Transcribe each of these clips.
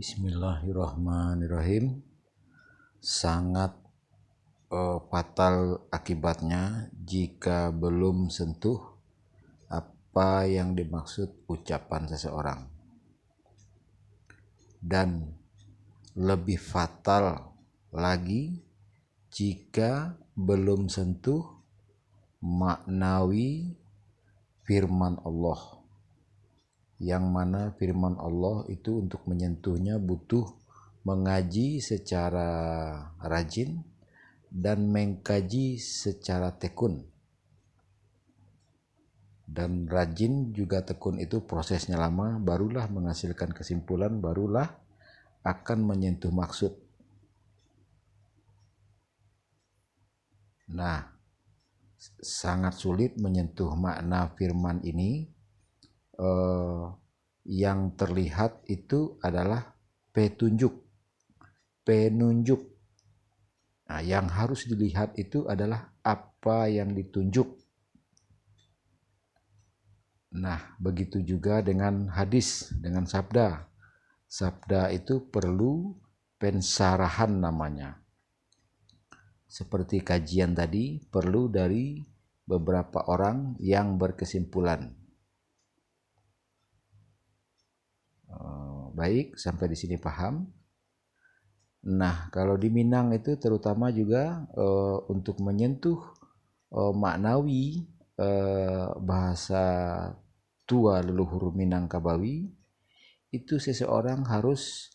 Bismillahirrahmanirrahim. Sangat fatal akibatnya jika belum sentuh apa yang dimaksud ucapan seseorang. Dan lebih fatal lagi jika belum sentuh maknawi firman Allah. Yang mana firman Allah itu untuk menyentuhnya butuh mengaji secara rajin dan mengkaji secara tekun. Dan rajin juga tekun itu prosesnya lama, barulah menghasilkan kesimpulan, barulah akan menyentuh maksud. Nah, sangat sulit menyentuh makna firman ini. Yang terlihat itu adalah penunjuk. Nah, yang harus dilihat itu adalah apa yang ditunjuk. Nah, begitu juga dengan hadis, dengan sabda. Sabda itu perlu pensarahan namanya. Seperti kajian tadi, perlu dari beberapa orang yang berkesimpulan. Baik, sampai di sini paham. Nah, kalau di Minang itu terutama juga untuk menyentuh maknawi bahasa tua leluhur Minangkabawi, itu seseorang harus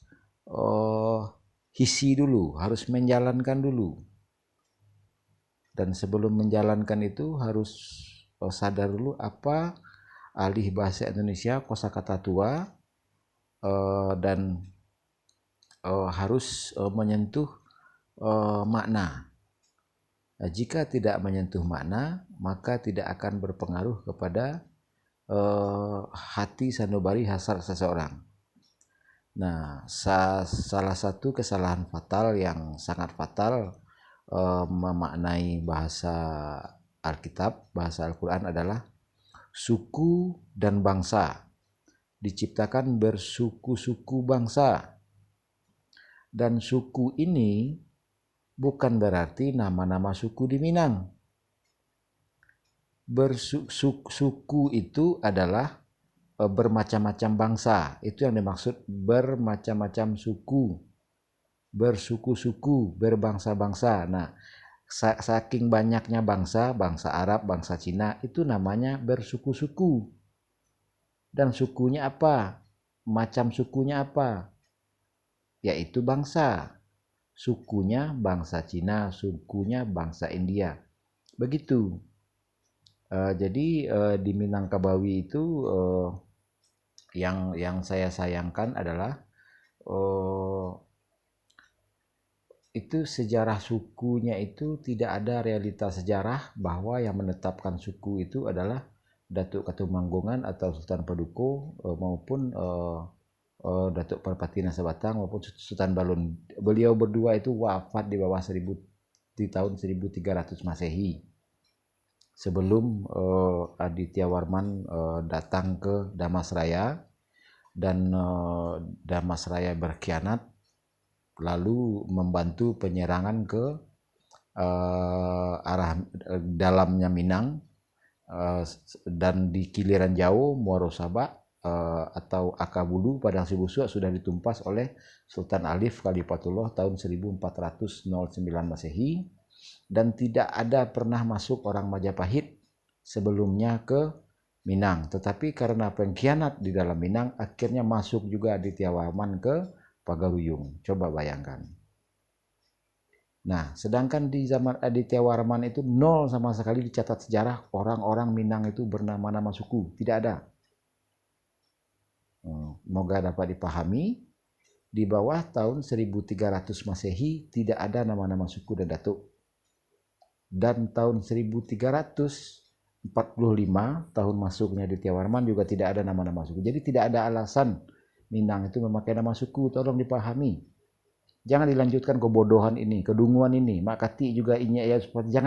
hisi dulu, harus menjalankan dulu. Dan sebelum menjalankan itu harus sadar dulu apa alih bahasa Indonesia kosakata tua, dan harus menyentuh makna. Nah, jika tidak menyentuh makna, maka tidak akan berpengaruh kepada hati sanubari hasrat seseorang. Nah, salah satu kesalahan fatal yang sangat fatal memaknai bahasa Alkitab, bahasa Al-Quran adalah suku dan bangsa. Diciptakan bersuku-suku bangsa. Dan suku ini bukan berarti nama-nama suku di Minang. Suku itu adalah bermacam-macam bangsa. Itu yang dimaksud bermacam-macam suku. Bersuku-suku, berbangsa-bangsa. Nah, saking banyaknya bangsa, bangsa Arab, bangsa Cina, itu namanya bersuku-suku. Dan sukunya apa? Macam sukunya apa? Yaitu bangsa. Sukunya bangsa Cina, sukunya bangsa India. Begitu. Jadi di Minangkabawi itu yang saya sayangkan adalah itu sejarah sukunya itu tidak ada realitas sejarah bahwa yang menetapkan suku itu adalah Datuk Katumanggungan atau Sultan Paduka maupun Datuk Parpatina Sabatang maupun Sultan Balun. Beliau berdua itu wafat di bawah di tahun 1300 Masehi. Sebelum Aditya Warman datang ke Damasraya dan Damasraya berkhianat lalu membantu penyerangan ke arah dalamnya Minang dan di Kiliran Jauh Muaro Sabak atau Akabulu Padang Sibusua sudah ditumpas oleh Sultan Alif Khalifatullah tahun 1409 Masehi, dan tidak ada pernah masuk orang Majapahit sebelumnya ke Minang, tetapi karena pengkhianat di dalam Minang akhirnya masuk juga Aditya Warman ke Pagaruyung. Coba bayangkan. Nah, sedangkan di zaman Aditya Warman itu nol sama sekali dicatat sejarah orang-orang Minang itu bernama-nama suku. Tidak ada. Semoga dapat dipahami. Di bawah tahun 1300 Masehi tidak ada nama-nama suku dan datuk. Dan tahun 1345 tahun masuknya Aditya Warman juga tidak ada nama-nama suku. Jadi tidak ada alasan Minang itu memakai nama suku. Tolong dipahami. Jangan dilanjutkan kebodohan ini, kedunguan ini. Mak Kati juga ini ya seperti jangan